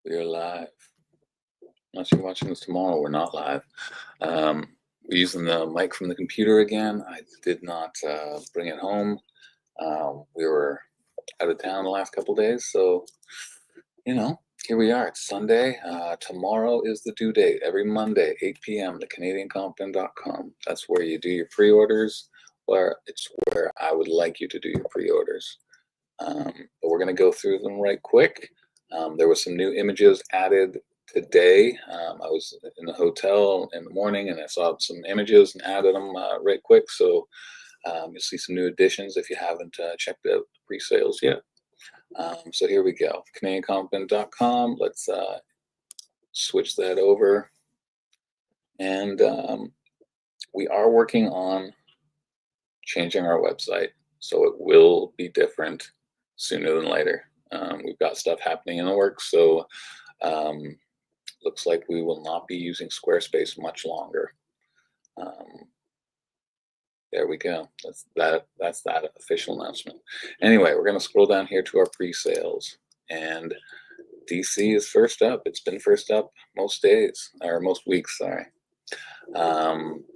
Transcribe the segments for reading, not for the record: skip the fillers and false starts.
We are live. Unless you're watching this tomorrow, we're not live. We're using the mic from the computer again. I did not bring it home. We were out of town the last couple days, so here we are. It's Sunday. Tomorrow is the due date. Every Monday, 8 p.m. to CanadianCompen.com. That's where you do your pre-orders. It's where I would like you to do your pre-orders. But we're going to go through them right quick. There were some new images added today. I was in the hotel in the morning and I saw some images and added them right quick. So you'll see some new additions if you haven't checked out the pre-sales yet. So here we go. CanadianCompen.com. Let's switch that over. And we are working on changing our website, so it will be different sooner than later. We've got stuff happening in the works, so looks like we will not be using Squarespace much longer. There we go. That's that official announcement. Anyway, we're going to scroll down here to our pre-sales, and DC is first up. It's been first up most days, or most weeks, sorry.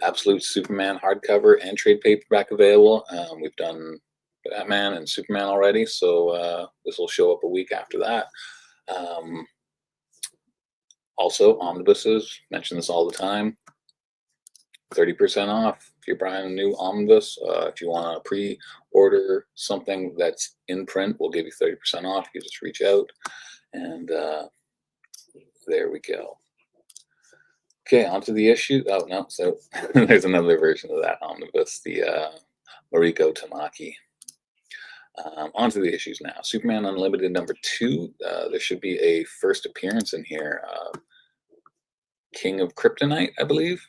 Absolute Superman hardcover and trade paperback available. We've done Batman and Superman already, so this will show up a week after that. Also, omnibuses, mention this all the time, 30% off if you're buying a new omnibus. If you want to pre-order something that's in print, we'll give you 30% off. You just reach out, and there we go. Okay, onto the issue. Oh, no, so there's another version of that omnibus, the Mariko Tamaki. Onto the issues now. Superman Unlimited #2. There should be a first appearance in here. King of Kryptonite, I believe.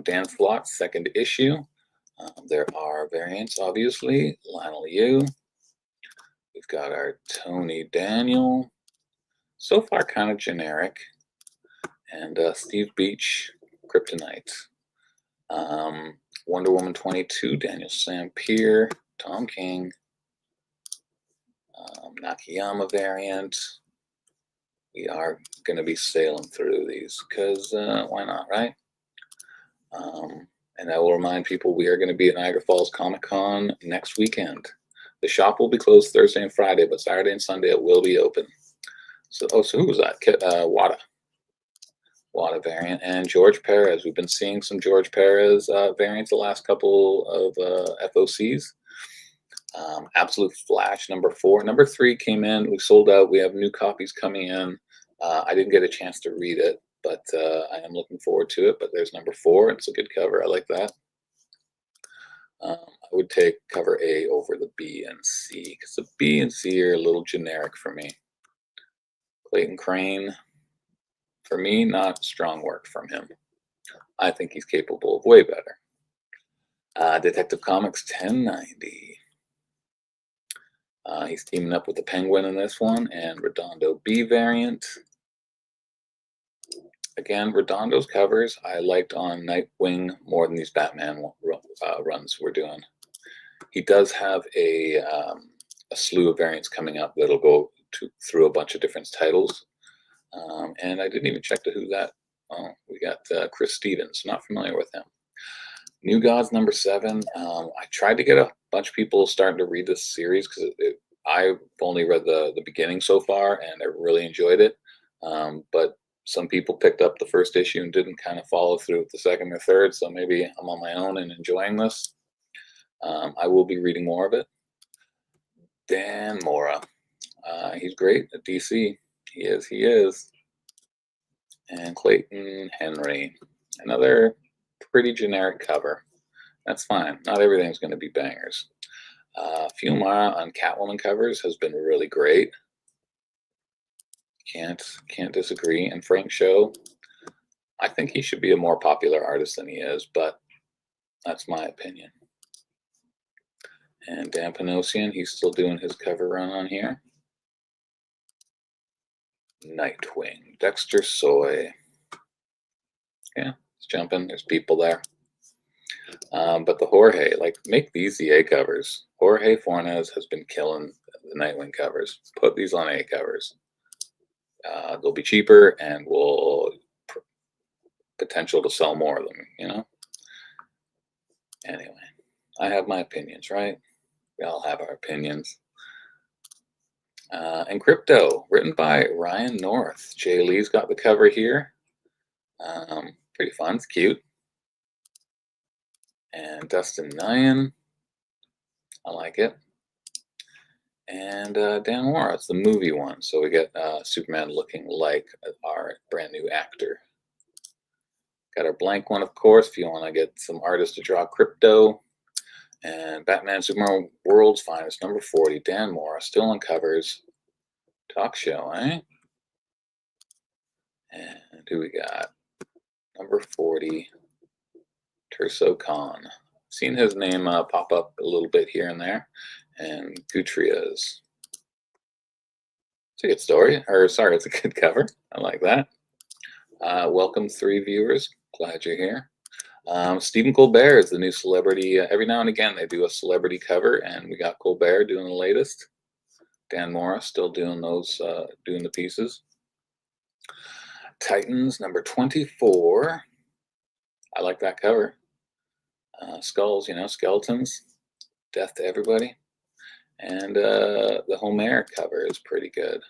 Dan Slott's second issue. There are variants, obviously. Lionel Yu. We've got our Tony Daniel. So far, kind of generic. And Steve Beach, Kryptonite. Wonder Woman 22, Daniel Sampier, Tom King. Nakayama variant. We are going to be sailing through these because why not, right? And I will remind people we are going to be at Niagara Falls Comic Con next weekend. The shop will be closed Thursday and Friday, but Saturday and Sunday it will be open. So who was that? Wada variant, and George Perez. We've been seeing some George Perez variants the last couple of FOCs. Absolute Flash #4. #3 came in. We sold out. We have new copies coming in. I didn't get a chance to read it, but I am looking forward to it. But there's #4. It's a good cover. I like that. I would take cover A over the B and C because the B and C are a little generic for me. Clayton Crane. For me, not strong work from him. I think he's capable of way better. Detective Comics 1090. He's teaming up with the Penguin in this one, and Redondo B variant. Again, Redondo's covers I liked on Nightwing more than these Batman runs we're doing. He does have a slew of variants coming up that'll go through a bunch of different titles. And I didn't even check to who that. Oh, we got Chris Stevens. Not familiar with him. New Gods #7. I tried to get a bunch of people starting to read this series because I've only read the beginning so far, and I really enjoyed it. But some people picked up the first issue and didn't kind of follow through with the second or third. So maybe I'm on my own and enjoying this. I will be reading more of it. Dan Mora. He's great at DC. He is. And Clayton Henry. Another pretty generic cover. That's fine. Not everything's going to be bangers. Fiumara on Catwoman covers has been really great. Can't disagree. And Frank Show, I think he should be a more popular artist than he is, but that's my opinion. And Dan Panosian, he's still doing his cover run on here. Nightwing, Dexter Soy. Yeah, it's jumping. There's people there. But the Jorge, make these the A covers. Jorge Fornes has been killing the Nightwing covers. Put these on A covers. they'll be cheaper and will potential to sell more of them. Anyway, I have my opinions, right? We all have our opinions. And Crypto, written by Ryan North. Jay Lee's got the cover here. Pretty fun, it's cute. And Dustin Nyan, I like it. And Dan Mora, it's the movie one. So we get Superman looking like our brand new actor. Got our blank one, of course, if you want to get some artists to draw Crypto. And Batman Superman World's Finest, number 40, Dan Mora, still on covers. Talk show, eh? And who we got? Number 40, Terso Khan. Seen his name pop up a little bit here and there. And Gutierrez. It's a good story. Or, sorry, it's a good cover. I like that. Welcome, 3 viewers. Glad you're here. Stephen Colbert is the new celebrity. Every now and again, they do a celebrity cover, and we got Colbert doing the latest. Dan Mora still doing those, doing the pieces. Titans, number 24. I like that cover. Skulls, skeletons. Death to everybody. And the Homer cover is pretty good.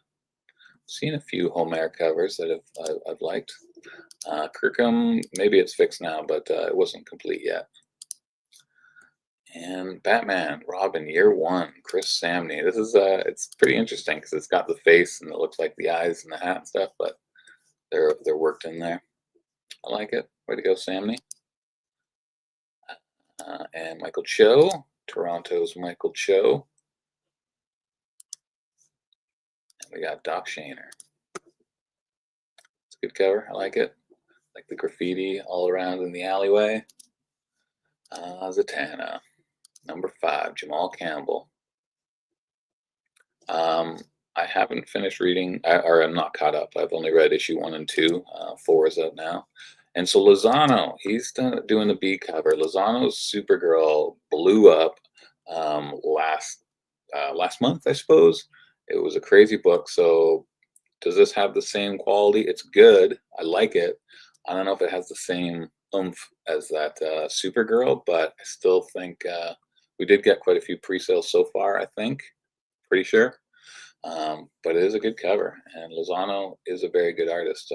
Seen a few Homer covers that I've liked. Kirkham, maybe it's fixed now, but it wasn't complete yet. And Batman, Robin, Year One, Chris Samney. This is it's pretty interesting because it's got the face and it looks like the eyes and the hat and stuff, but they're worked in there. I like it. Way to go, Samney. And Michael Cho, Toronto's Michael Cho. And we got Doc Shaner. It's a good cover. I like it. Like the graffiti all around in the alleyway. Zatanna, number 5, Jamal Campbell. I haven't finished reading, or I'm not caught up. I've only read issue 1 and 2. 4 is out now. And so Lozano, he's doing the B cover. Lozano's Supergirl blew up last month, I suppose. It was a crazy book. So does this have the same quality? It's good. I like it. I don't know if it has the same oomph as that Supergirl, but I still think we did get quite a few pre-sales so far, I think. Pretty sure. But it is a good cover. And Lozano is a very good artist.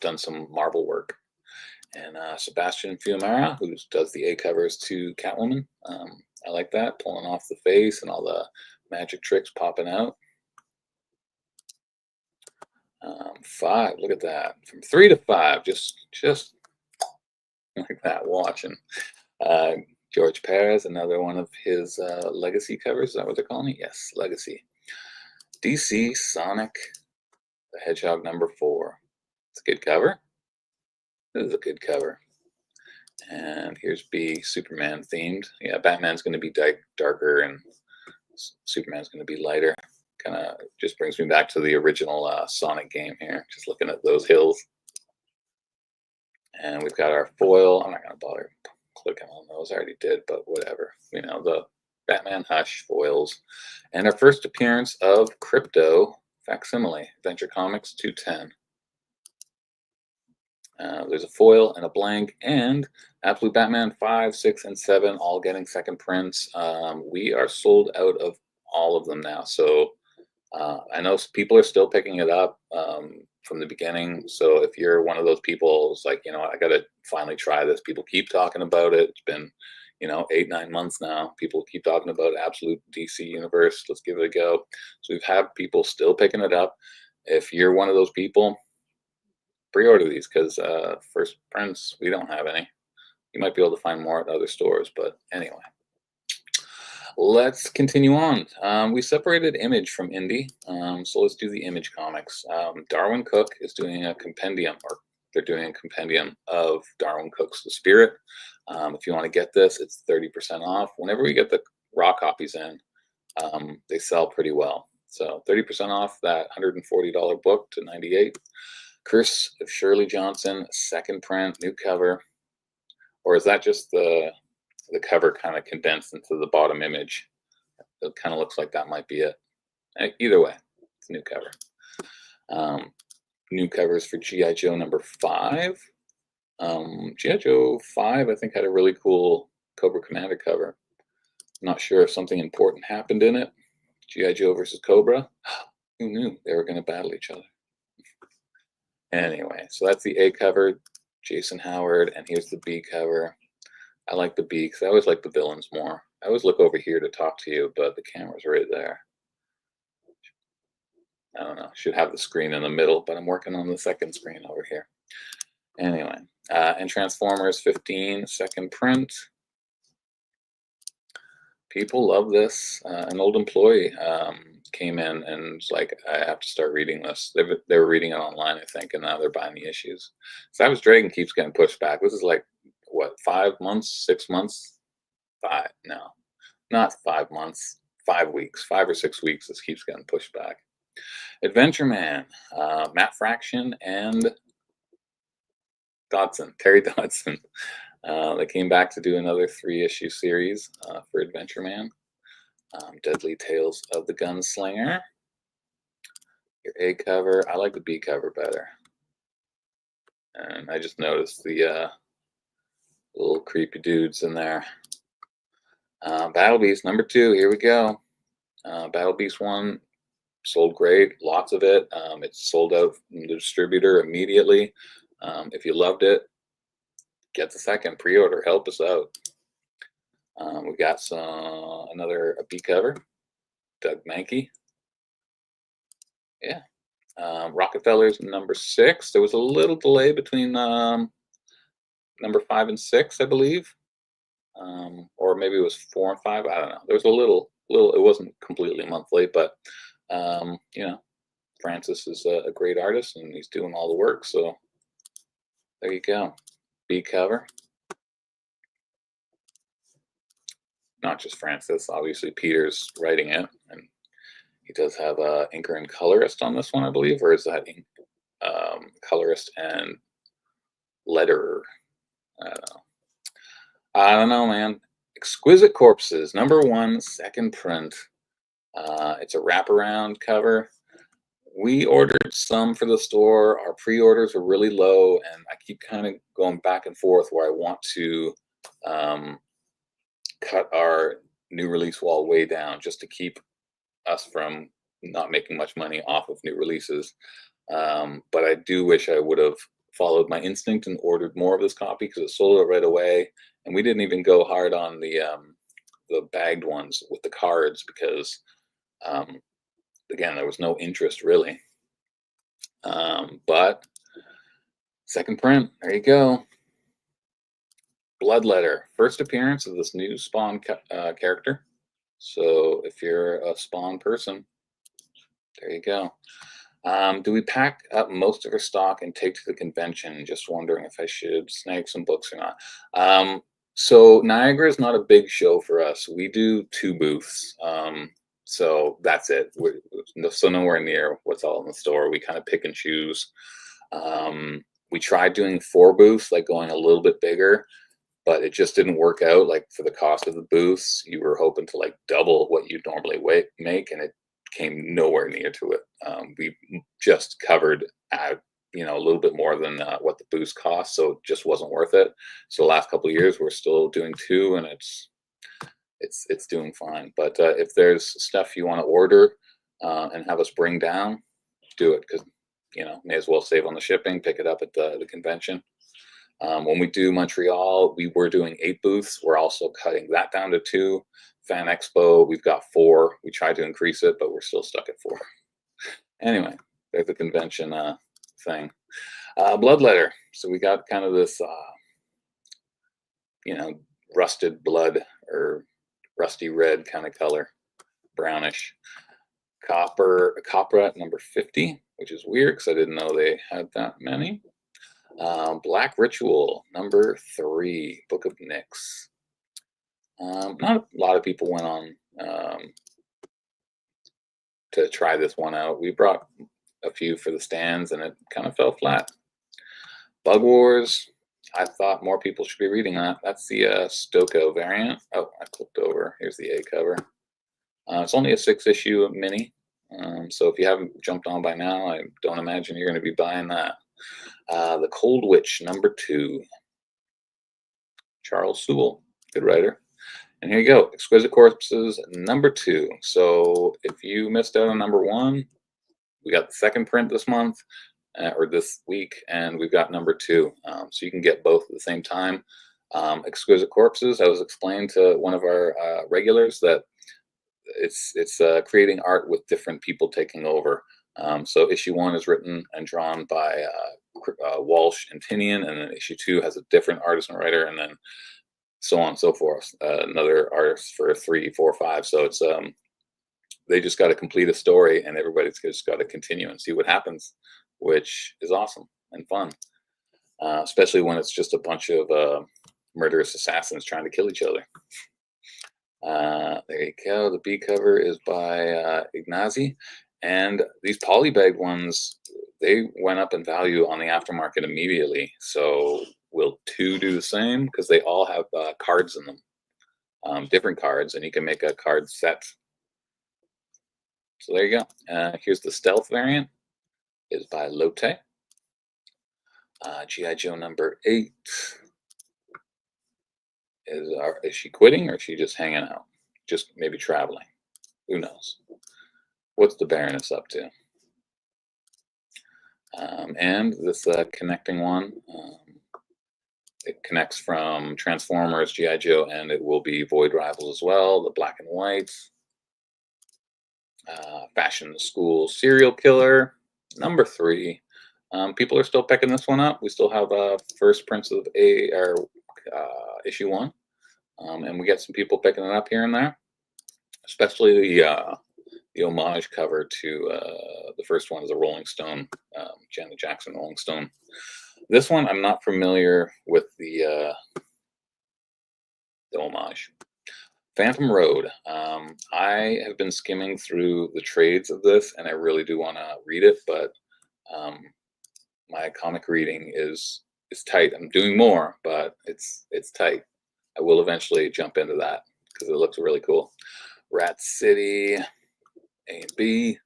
Done some Marvel work. And Sebastian Fiumara, who does the A covers to Catwoman. I like that, pulling off the face and all the magic tricks popping out. 5, look at that. From 3 to 5, just like that, watching. George Perez, another one of his legacy covers. Is that what they're calling it? Yes, legacy. DC Sonic the Hedgehog, number 4. It's a good cover. This is a good cover. And here's B, Superman themed. Yeah, Batman's going to be darker and Superman's going to be lighter. Kind of just brings me back to the original Sonic game here. Just looking at those hills. And we've got our foil. I'm not going to bother clicking on those. I already did, but whatever. The Batman Hush foils. And our first appearance of Crypto Facsimile, Adventure Comics 210. There's a foil and a blank, and Absolute Batman 5, 6, and 7 all getting second prints. We are sold out of all of them now. So I know people are still picking it up from the beginning. So if you're one of those people, it's like, I got to finally try this. People keep talking about it. It's been, 8-9 months now. People keep talking about Absolute DC Universe. Let's give it a go. So we've had people still picking it up. If you're one of those people, pre-order these because first prints, we don't have any. You might be able to find more at other stores, but anyway. Let's continue on. We separated Image from Indie, so let's do the Image comics. Darwin Cook is doing a compendium, or they're doing a compendium of Darwin Cook's The Spirit. If you want to get this, it's 30% off. Whenever we get the raw copies in, they sell pretty well. So 30% off that $140 book to $98. Curse of Shirley Johnson, second print, new cover. Or is that just the cover kind of condensed into the bottom image? It kind of looks like that might be it. Either way, it's a new cover. New covers for G.I. Joe number 5. G.I. Joe 5, I think, had a really cool Cobra Commander cover. Not sure if something important happened in it. G.I. Joe versus Cobra. Who knew they were going to battle each other? Anyway, so that's the A cover, Jason Howard, and here's the B cover. I like the B because I always like the villains more. I always look over here to talk to you, but the camera's right there. I don't know, should have the screen in the middle, but I'm working on the second screen over here. Anyway, and Transformers 15, second print. People love this. An old employee came in and was like, I have to start reading this. They were reading it online, I think, and now they're buying the issues. Savage Dragon keeps getting pushed back. This is like, what, 5 months, 6 months? No, not 5 months, 5 weeks, 5 or 6 weeks. This keeps getting pushed back. Adventure Man, Matt Fraction and Dodson, Terry Dodson. They came back to do another 3-issue series for Adventure Man. Deadly Tales of the Gunslinger. Your A cover. I like the B cover better. And I just noticed the little creepy dudes in there. Battle Beast number 2. Here we go. Battle Beast 1 sold great. Lots of it. It's sold out from the distributor immediately. If you loved it, get the second pre-order. Help us out. We got another B cover. Doug Mankey. Yeah. Rockefellers number 6. There was a little delay between number 5 and 6, I believe. Or maybe it was 4 and 5. I don't know. There was a little. It wasn't completely monthly, but you know, Francis is a great artist and he's doing all the work. So there you go. B cover. Not just Francis, obviously Peter's writing it, and he does have a inker and colorist on this one, I believe, or is that colorist and letterer? I don't know, man. Exquisite Corpses, number 1, second print. It's a wraparound cover. We ordered some for the store. Our pre-orders are really low, and I keep kind of going back and forth where I want to cut our new release wall way down just to keep us from not making much money off of new releases. But I do wish I would have followed my instinct and ordered more of this copy because it sold out right away. And we didn't even go hard on the bagged ones with the cards because, again, there was no interest really. But second print, there you go. Bloodletter, first appearance of this new Spawn character. So if you're a Spawn person, there you go. Do we pack up most of our stock and take to the convention? Just wondering if I should snag some books or not. So Niagara is not a big show for us. We do 2 booths. So that's it. We're so nowhere near what's all in the store. We kind of pick and choose. We tried doing 4 booths, like going a little bit bigger, but it just didn't work out. Like for the cost of the booths, you were hoping to like double what you normally make, and it came nowhere near to it. We just covered a little bit more than what the booths cost, so it just wasn't worth it. So the last couple of years, we're still doing 2, and it's doing fine. But if there's stuff you want to order and have us bring down, do it, because may as well save on the shipping. Pick it up at the convention. When we do Montreal, we were doing 8 booths. We're also cutting that down to 2. Fan Expo, we've got 4. We tried to increase it, but we're still stuck at 4. Anyway, there's the convention thing. Bloodletter. So we got kind of this, rusted blood or rusty red kind of color, brownish. Copra number 50, which is weird because I didn't know they had that many. Black Ritual number 3, Book of Nyx. Not a lot of people went on to try this one out. We brought a few for the stands, and it kind of fell flat. Bug Wars. I thought more people should be reading that. That's the Stoko variant. Oh, I clicked over. Here's the A cover. It's only a 6-issue mini. So if you haven't jumped on by now, I don't imagine you're going to be buying that. The Cold Witch, #2. Charles Sewell, good writer. And here you go, Exquisite Corpses, #2. So if you missed out on #1, we got the second print this month, or this week, and we've got #2. So you can get both at the same time. Exquisite Corpses, I was explaining to one of our regulars that it's creating art with different people taking over. So issue 1 is written and drawn by Walsh and Tinian, and then issue 2 has a different artist and writer, and then so on and so forth. Another artist for 3, 4, 5. So it's they just got to complete a story, and everybody's just got to continue and see what happens, which is awesome and fun, especially when it's just a bunch of murderous assassins trying to kill each other. There you go. The B cover is by Ignazi, and these polybag ones, they went up in value on the aftermarket immediately. So will 2 do the same? Because they all have cards in them, different cards, and you can make a card set. So there you go. Here's the stealth variant. Is by Lotte. G.I. Joe #8. Is she quitting, or is she just hanging out? Just maybe traveling. Who knows? What's the Baroness up to? And this connecting one, it connects from Transformers, G.I. Joe, and it will be Void Rivals as well, the black and white. Fashion School Serial Killer, #3. People are still picking this one up. We still have first prints of issue 1. And we get some people picking it up here and there, especially the homage cover to the first one is a Rolling Stone, Janet Jackson Rolling Stone. This one, I'm not familiar with the homage. Phantom Road. I have been skimming through the trades of this, and I really do want to read it, but my comic reading is tight. I'm doing more, but it's tight. I will eventually jump into that because it looks really cool. Rat City, A and B,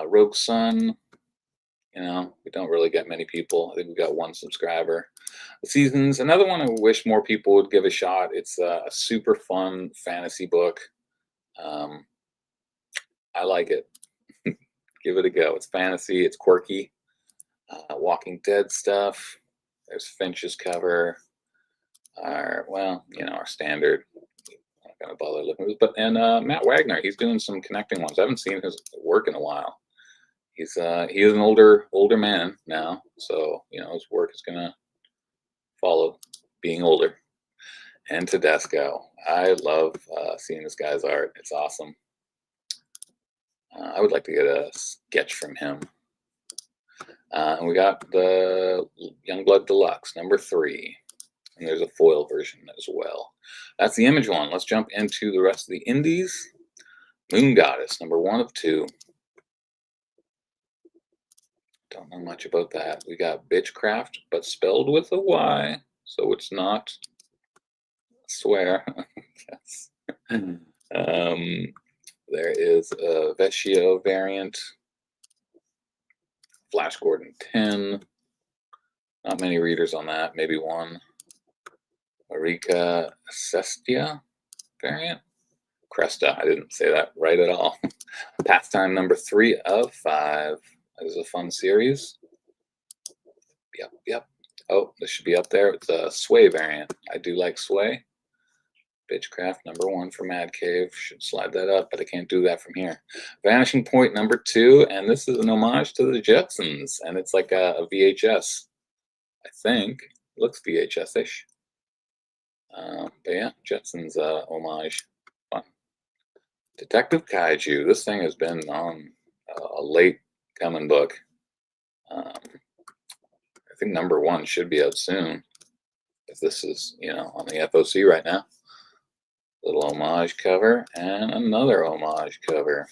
Rogue Sun. You know, we don't really get many people. I think we got 1 subscriber. The Seasons, another one I wish more people would give a shot. It's a super fun fantasy book. I like it. Give it a go. It's fantasy. It's quirky. Walking Dead stuff. There's Finch's cover. Our standard. I'm not gonna bother looking at this, but Matt Wagner, he's doing some connecting ones. I haven't seen his work in a while. He is an older man now, so his work is gonna follow being older. And Tedesco, I love seeing this guy's art. It's awesome. I would like to get a sketch from him. And we got the Youngblood Deluxe #3. And there's a foil version as well. That's the Image one. Let's jump into the rest of the indies. Moon Goddess, #1 of 2. Don't know much about that. We got Bitchcraft, but spelled with a Y, so it's not swear. Yes. There is a Vecchio variant. Flash Gordon 10. Not many readers on that, maybe 1. Marika Cestia variant. Cresta, I didn't say that right at all. Pastime #3 of 5. This is a fun series. Yep. Oh, this should be up there. It's a Sway variant. I do like Sway. Bitchcraft #1 for Mad Cave. Should slide that up, but I can't do that from here. Vanishing Point #2, and this is an homage to the Jetsons, and it's like a VHS. I think it looks VHS-ish. But yeah, Jetsons homage. Fun. Detective Kaiju. This thing has been on a late coming book. I think #1 should be out soon. If this is, on the FOC right now. Little homage cover and another homage cover.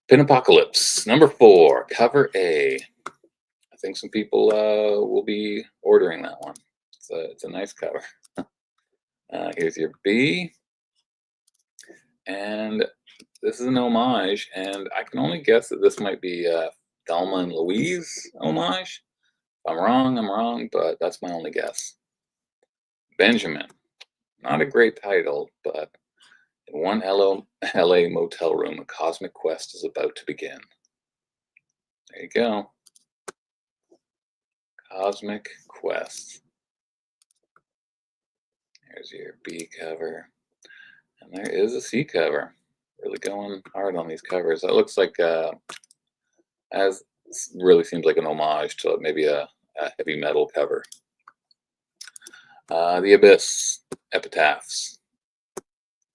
Pin Apocalypse #4, cover A. I think some people will be ordering that one. It's a nice cover. Here's your B. And this is an homage, and I can only guess that this might be a Thelma and Louise homage. If I'm wrong, but that's my only guess. Benjamin. Not a great title, but in one LA motel room, a cosmic quest is about to begin. There you go. Cosmic Quest. There's your B cover. And there is a C cover. Really going hard on these covers. That looks like, as really seems like an homage to maybe a heavy metal cover. The Abyss, Epitaphs.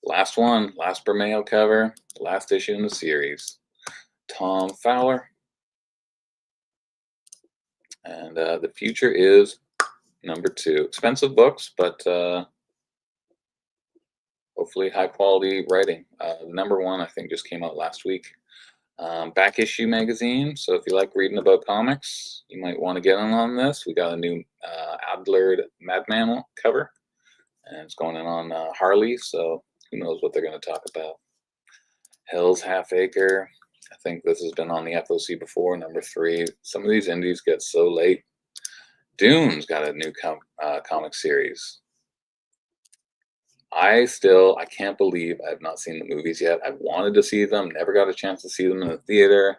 Last one, last Bermeo cover, last issue in the series. Tom Fowler. And the future is number 2. Expensive books, but hopefully high quality writing. Number 1, I think, just came out last week. Back issue magazine. So if you like reading about comics, you might want to get in on this. We got a new Adler Madman cover, and it's going in on Harley. So who knows what they're going to talk about. Hell's Half Acre. I think this has been on the FOC before, number 3. Some of these indies get so late. Dune's got a new comic series. I can't believe I have not seen the movies yet. I've wanted to see them, never got a chance to see them in the theater.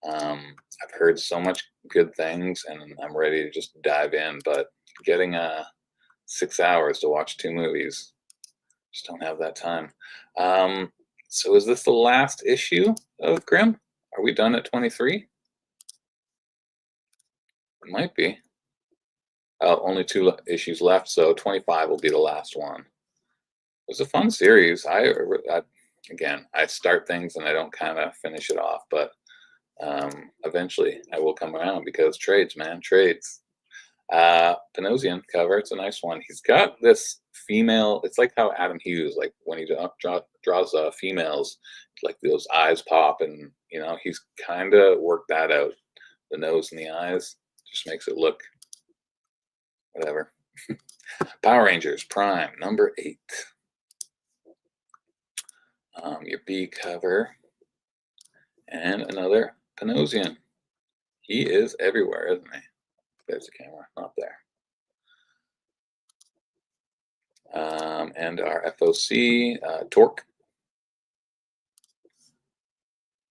I've heard so much good things, and I'm ready to just dive in, but getting 6 hours to watch 2 movies, just don't have that time. So is this the last issue of Grimm? Are we done at 23? It might be. Only 2 issues left, so 25 will be the last one. It was a fun series. Again, I start things and I don't kind of finish it off, but eventually I will come around because trades, man, trades. Panosian cover, it's a nice one. He's got this female, it's like how Adam Hughes, like when he draws females, like those eyes pop, and you know, he's kind of worked that out. The nose and the eyes just makes it look whatever. Power Rangers Prime, number 8. Your B cover, and another Panosian. He is everywhere, isn't he? There's the camera, not there. And our FOC, Torque.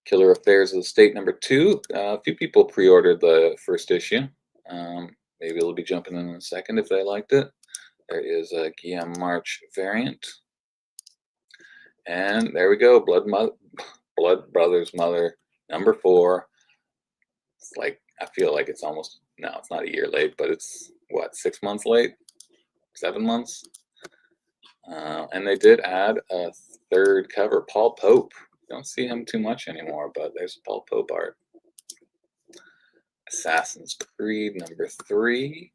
Killer Affairs of the State, number 2. A few people pre-ordered the first issue. Maybe it'll be jumping in a second if they liked it. There is a Guillaume March variant. And there we go, Blood Brothers Mother, number 4. It's like, I feel like it's almost, no, it's not a year late, but it's, what, 6 months late? 7 months? And they did add a 3rd cover, Paul Pope. Don't see him too much anymore, but there's Paul Pope art. Assassin's Creed, number 3.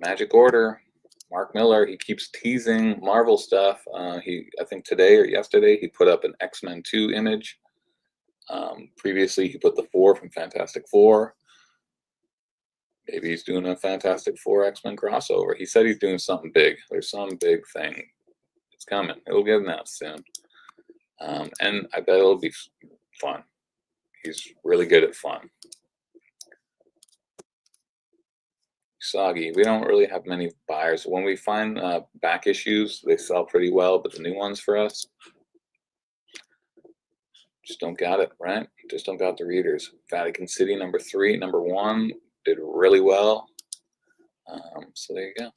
Magic Order, Mark Miller. He keeps teasing Marvel stuff. I think today or yesterday, he put up an X-Men 2 image. Previously, he put the 4 from Fantastic Four. Maybe he's doing a Fantastic Four X-Men crossover. He said he's doing something big. There's some big thing. It's coming. It'll get announced soon. And I bet it'll be fun. He's really good at fun. Soggy. We don't really have many buyers. When we find back issues, they sell pretty well, but the new ones for us just don't got it, right? Just don't got the readers. Vatican City, number 3. Number 1 did really well. So there you go.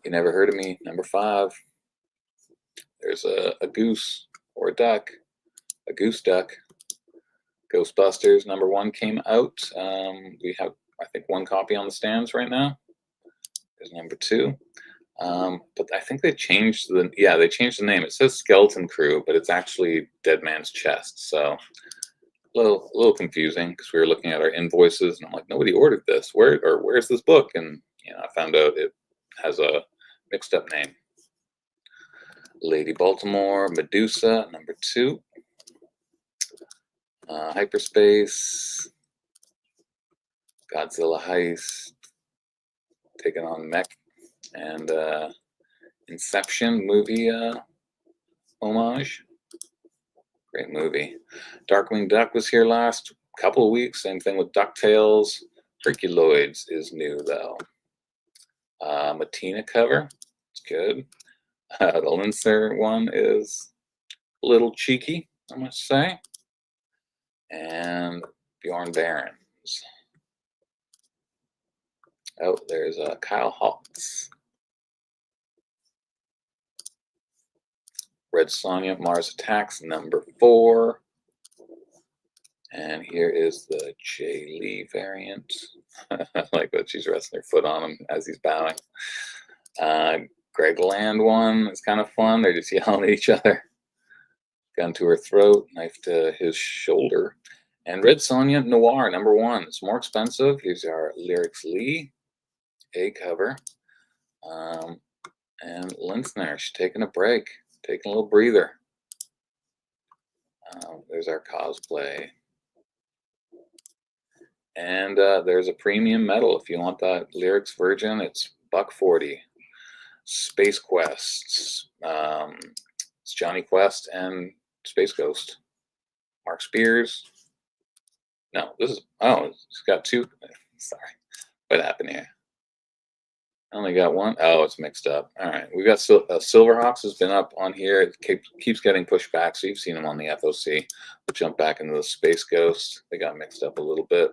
You Never Heard of Me, number 5. There's a goose or a duck, a goose duck. Ghostbusters, number 1 came out. We have, I think, 1 copy on the stands right now. There's number 2. But I think they changed the name. It says Skeleton Crew, but it's actually Dead Man's Chest. So a little confusing because we were looking at our invoices and I'm like, nobody ordered this. Where's this book? And I found out it has a mixed up name. Lady Baltimore, Medusa, number 2. Hyperspace, Godzilla Heist, taking on Mech, and Inception movie homage. Great movie. Darkwing Duck was here last couple of weeks. Same thing with DuckTales. Herculoids is new though. Matina cover. It's good. The Linster one is a little cheeky, I must say. And Bjorn Barons. Oh, there's Kyle Hawks. Red Sonja, Mars Attacks, number 4. And here is the Jay Lee variant. I like that she's resting her foot on him as he's bowing. Greg Land one is kind of fun. They're just yelling at each other. Gun to her throat, knife to his shoulder. And Red Sonja Noir, number 1. It's more expensive. Here's our Lyrics Lee A cover. And Linsner, she's taking a break, taking a little breather. There's our cosplay. And there's a premium metal. If you want that Lyrics Virgin, it's $140. Space Quests. It's Johnny Quest and Space Ghost. Mark Spears. No, this is, oh, it's got 2. Sorry. What happened here? I only got 1. Oh, it's mixed up. All right. We got Silverhawks has been up on here. It keeps getting pushed back. So you've seen them on the FOC. We'll jump back into the Space Ghost. They got mixed up a little bit.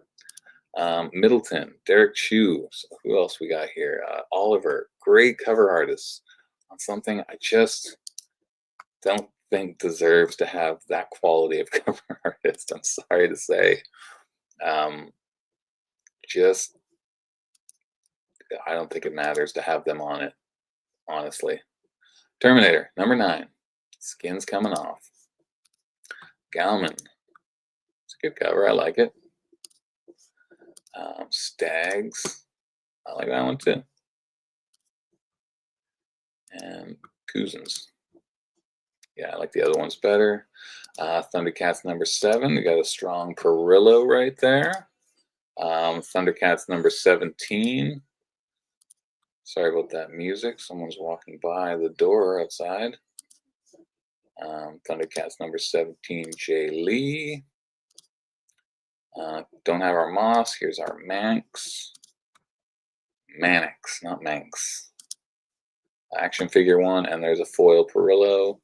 Middleton, Derek Chu. So who else we got here? Oliver, great cover artist on something I just don't think deserves to have that quality of cover artist. I'm sorry to say. Just, I don't think it matters to have them on it, honestly. Terminator, number 9. Skin's coming off. Galman. It's a good cover. I like it. Stags. I like that one too. And Cousins. Yeah, I like the other ones better. Thundercats number 7. We got a strong Perillo right there. Thundercats number 17. Sorry about that music. Someone's walking by the door outside. Thundercats number 17, Jay Lee. Don't have our Moss. Here's our Manx. Mannix, not Manx. Action figure 1, and there's a foil Perillo.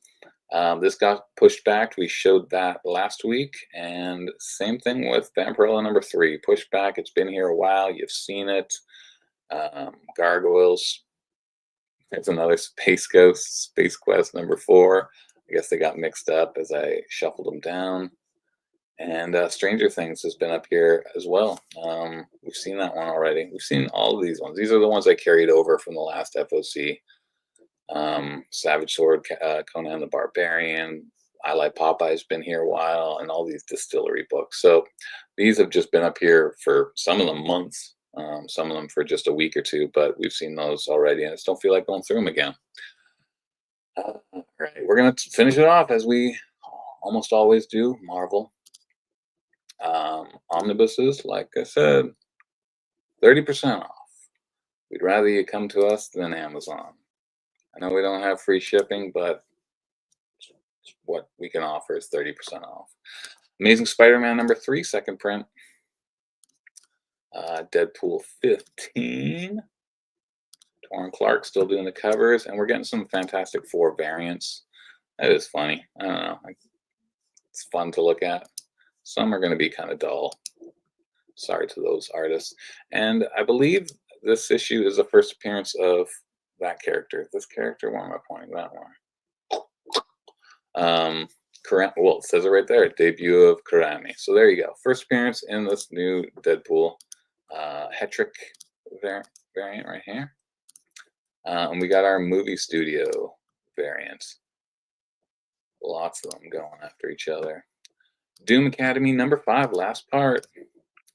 This got pushed back. We showed that last week, and same thing with Vampirella number 3. Pushed back. It's been here a while. You've seen it. Gargoyles. There's another Space Ghost, Space Quest number 4. I guess they got mixed up as I shuffled them down. And Stranger Things has been up here as well. We've seen that one already. We've seen all of these ones. These are the ones I carried over from the last FOC. Savage Sword, Conan the Barbarian, I Like Popeye's been here a while, and all these distillery books. So these have just been up here for some of them months, some of them for just a week or 2, but we've seen those already, and I just don't feel like going through them again. All right, we're going to finish it off as we almost always do, Marvel. Omnibuses, like I said, 30% off. We'd rather you come to us than Amazon. I know we don't have free shipping, but what we can offer is 30% off. Amazing Spider-Man number 3, second print. Deadpool 15. Torrin Clark still doing the covers, and we're getting some Fantastic Four variants. That is funny. I don't know. It's fun to look at. Some are going to be kind of dull. Sorry to those artists. And I believe this issue is the first appearance of that character. This character, where am I pointing? That one. Well, it says it right there. Debut of Karami. So there you go. First appearance in this new Deadpool Hetrick variant right here. And we got our movie studio variants. Lots of them going after each other. Doom Academy number 5, last part.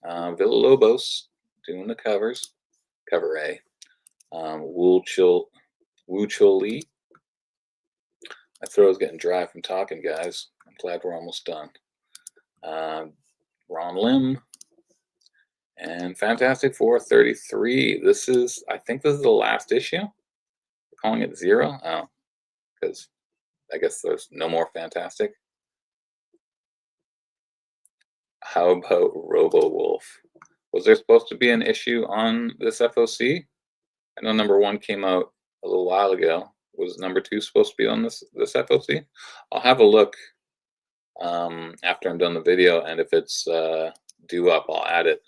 Villalobos doing the covers. Cover A. Wu Chul Lee. My throat's getting dry from talking, guys. I'm glad we're almost done. Ron Lim. And Fantastic Four 33. I think this is the last issue. We're calling it 0. Oh, because I guess there's no more Fantastic. How about Robo Wolf? Was there supposed to be an issue on this FOC? I know number one came out a little while ago. Was number two supposed to be on this FOC? I'll have a look after I'm done the video, and if it's due up, I'll add it.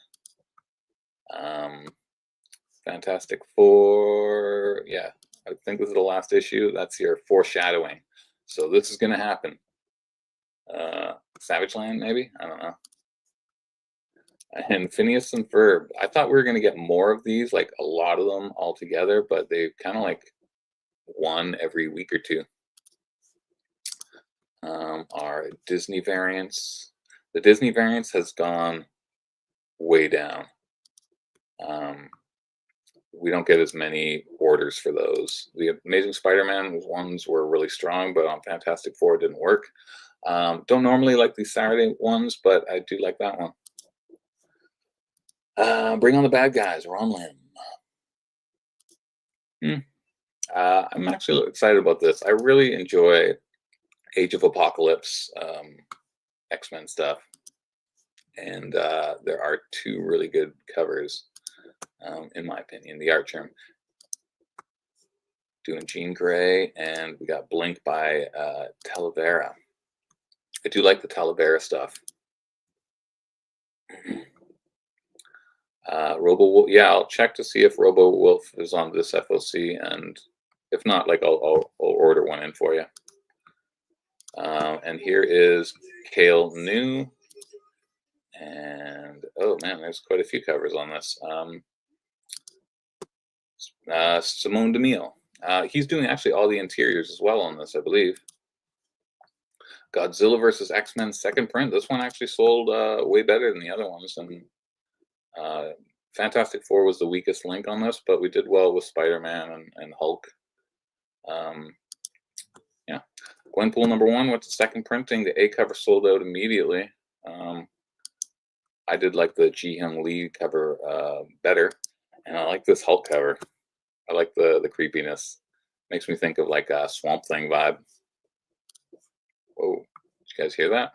Fantastic Four, yeah, I think this is the last issue. That's your foreshadowing. So this is going to happen. Savage Land, maybe? I don't know. And Phineas and Ferb. I thought we were going to get more of these, like a lot of them all together, but they kind of like one every week or two. Our Disney variants. The Disney variants has gone way down. We don't get as many orders for those. The Amazing Spider-Man ones were really strong, but on Fantastic Four it didn't work. Don't normally like these Saturday ones, but I do like that one. Bring on the Bad Guys, Ron Lim. I'm actually excited about this. I really enjoy Age of Apocalypse X-Men stuff. And there are two really good covers, in my opinion. The Archer doing Jean Grey, and we got Blink by Talavera. I do like the Talavera stuff. Robo Wolf, yeah, I'll check to see if Robo Wolf is on this FOC, and if not, like I'll order one in for you. And here is Kale New, and oh man, there's quite a few covers on this. Simone DeMille. He's doing actually all the interiors as well on this, I believe. Godzilla vs. X-Men second print. This one actually sold way better than the other ones, and Fantastic Four was the weakest link on this, but we did well with Spider-Man and Hulk. Yeah, Gwenpool number one went to second printing. The A cover sold out immediately. I did like the Ji Hyung Lee cover better, and I like this Hulk cover. I like the creepiness. Makes me think of like a Swamp Thing vibe. Whoa, did you guys hear that?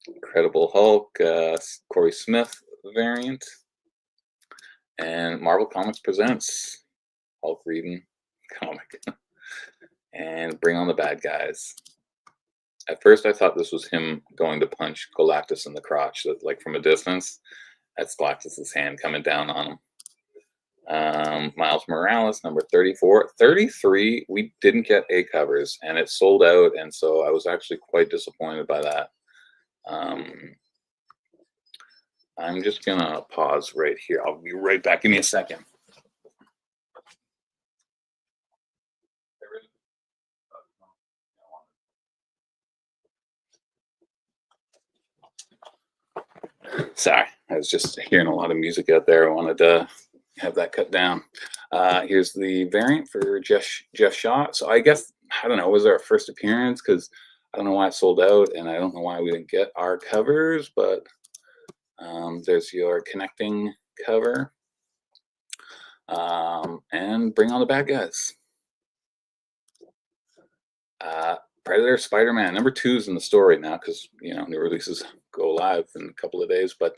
Incredible Hulk, Corey Smith variant, and Marvel Comics presents Hulk reading comic, and Bring on the Bad Guys. At first, I thought this was him going to punch Galactus in the crotch, like from a distance. That's Galactus's hand coming down on him. Miles Morales, number 34. 33, we didn't get A covers, and it sold out, and so I was actually quite disappointed by that. I'm just gonna pause right here. I'll be right back. Give me a second. Sorry, I was just hearing a lot of music out there. I wanted to have that cut down. Here's the variant for Jeff Shaw. So I guess, I don't know, was there a first appearance? Because I don't know why it sold out, and I don't know why we didn't get our covers, but there's your connecting cover. And Bring on the Bad Guys. Predator Spider-Man number 2 is in the store right now, because new releases go live in a couple of days, but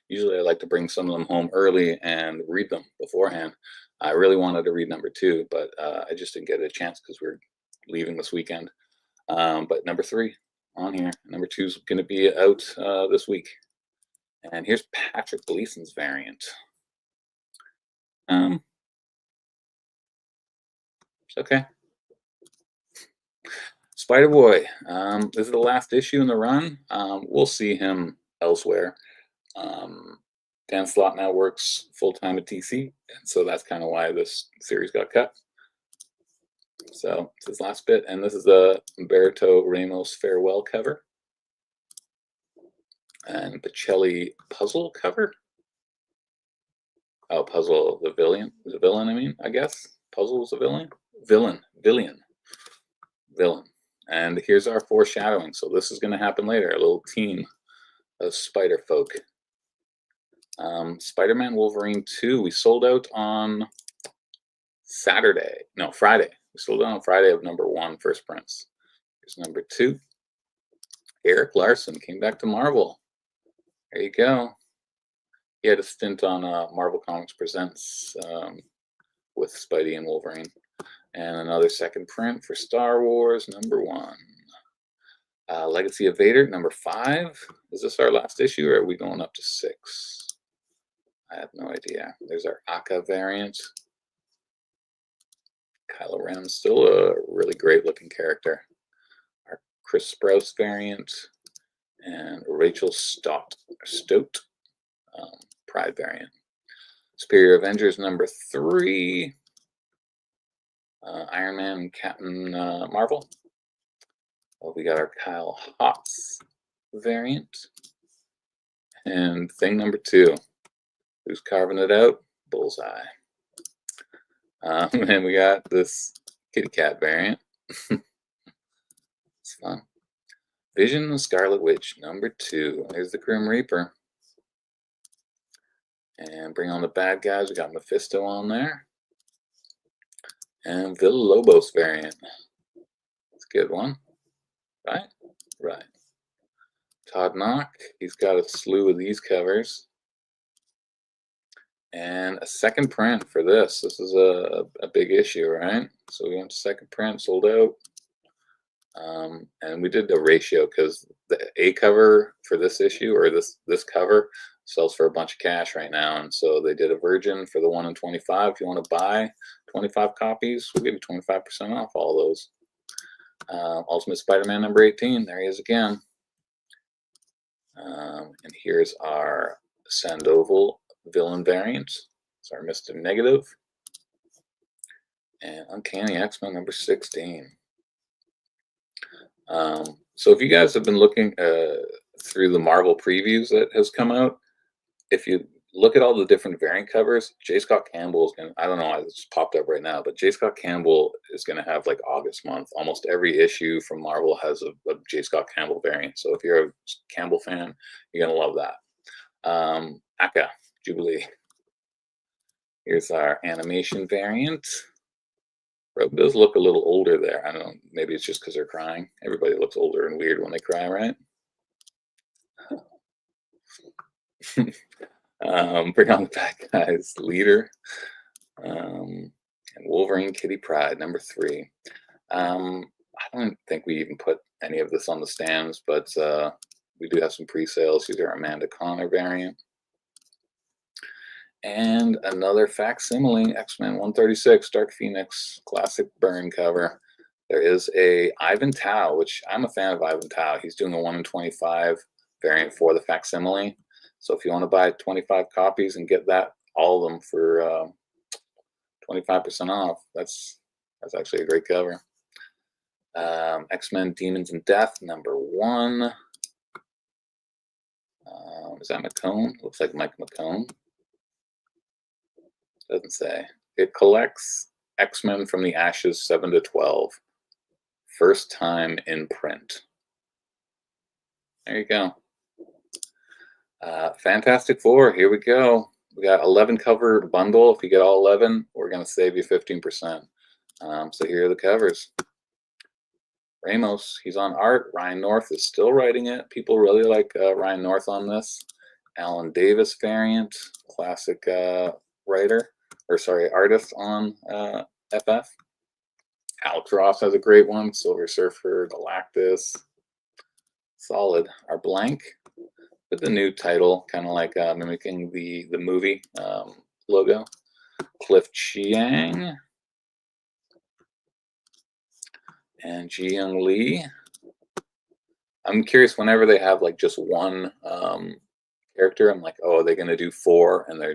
usually I like to bring some of them home early and read them beforehand. I really wanted to read number 2, but I just didn't get a chance because we're leaving this weekend. But number 3 on here. Number 2 is going to be out this week. And here's Patrick Gleason's variant. It's okay. Spider-Boy, this is the last issue in the run. We'll see him elsewhere. Dan Slott now works full-time at DC, and so that's kind of why this series got cut. So it's his last bit, and this is the Humberto Ramos farewell cover. And Pacelli puzzle cover. Oh, puzzle, the villain, I mean, I guess. Puzzle is a villain? Villain. And here's our foreshadowing. So this is going to happen later. A little team of spider folk. Spider-Man Wolverine 2. We sold out on Friday. We sold out on Friday of number 1, first prints. Here's number 2. Eric Larson came back to Marvel. There you go. He had a stint on Marvel Comics Presents with Spidey and Wolverine. And another second print for Star Wars, number 1. Legacy of Vader, number 5. Is this our last issue, or are we going up to 6? I have no idea. There's our Akka variant. Kylo Ren, still a really great looking character. Our Chris Sprouse variant. And Rachel Stott Pride variant. Superior Avengers, number 3. Iron Man and Captain Marvel. Well, we got our Kyle Hotz variant. And thing number 2. Who's carving it out? Bullseye. And we got this kitty cat variant. It's fun. Vision the Scarlet Witch, number 2. Here's the Grim Reaper. And bring on the bad guys. We got Mephisto on there. And Villa-Lobos variant. That's a good one. Right? Right. Todd Knock. He's got a slew of these covers. And a second print for this. This is a big issue, right? So we went to second print, sold out. And we did a ratio because the A cover for this issue, or this cover, sells for a bunch of cash right now. And so they did a virgin for the 1 in 25. If you want to buy 25 copies, we'll give you 25% off all those. Ultimate Spider-Man number 18. There he is again. And here's our Sandoval villain variant. It's our Mr. Negative. And Uncanny X-Men number 16. So if you guys have been looking through the Marvel previews that has come out, if you look at all the different variant covers, J. Scott Campbell is going to, I don't know, it just popped up right now, but J. Scott Campbell is going to have like August month. Almost every issue from Marvel has a J. Scott Campbell variant. So if you're a Campbell fan, you're going to love that. Akka, Jubilee. Here's our animation variant. Rogue does look a little older there. I don't know, maybe it's just because they're crying. Everybody looks older and weird when they cry, right? Bring on the bad guys. Leader. And Wolverine Kitty Pryde, number 3. I don't think we even put any of this on the stands, but we do have some pre-sales. These are Amanda Connor variant. And another facsimile, X-Men 136, Dark Phoenix, classic burn cover. There is a Ivan Tao, which I'm a fan of Ivan Tao. He's doing a 1 in 25 variant for the facsimile. So if you want to buy 25 copies and get that, all of them for 25% off, that's actually a great cover. X-Men Demons and Death, number 1. Is that McCone? Looks like Mike McCone. Doesn't say. It collects X-Men from the Ashes 7 to 12. First time in print. There you go. Fantastic Four. Here we go. We got 11 cover bundle. If you get all 11, we're going to save you 15%. So here are the covers. Ramos, he's on art. Ryan North is still writing it. People really like Ryan North on this. Alan Davis variant, classic artist on FF. Alex Ross has a great one. Silver Surfer, Galactus. Solid. Our blank with the new title, kind of like mimicking the movie logo. Cliff Chiang and Ji Young Lee. I'm curious, whenever they have like just one character, I'm like, oh, are they going to do 4 and they're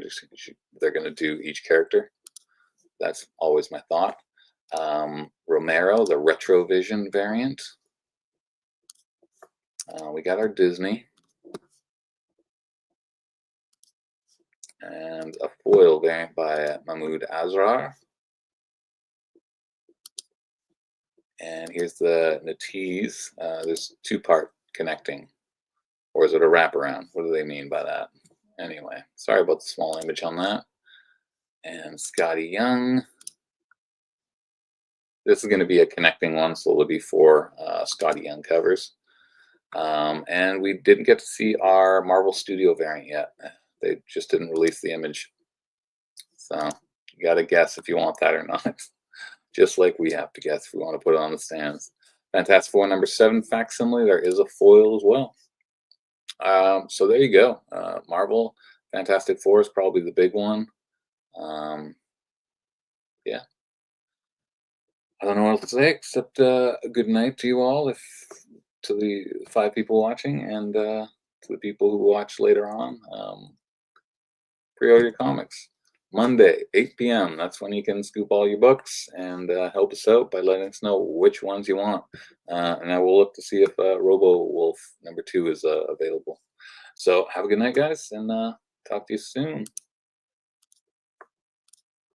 going to do each character? That's always my thought. Romero, the Retrovision variant. We got our Disney. And a foil variant by Mahmoud Azrar. And here's the tease. There's 2-part connecting. Or is it a wraparound? What do they mean by that? Anyway, sorry about the small image on that. And Scotty Young. This is going to be a connecting one, so it'll be 4 Scotty Young covers. And we didn't get to see our Marvel Studio variant yet. They just didn't release the image. So you got to guess if you want that or not. Just like we have to guess if we want to put it on the stands. Fantastic Four #7 facsimile. There is a foil as well. So there you go. Marvel Fantastic Four is probably the big one. Yeah. I don't know what else to say except a good night to you all, if to the 5 people watching, and to the people who watch later on. Pre-order your comics. Monday, 8 p.m. That's when you can scoop all your books and help us out by letting us know which ones you want. And I will look to see if Robo Wolf #2 is available. So have a good night, guys, and talk to you soon.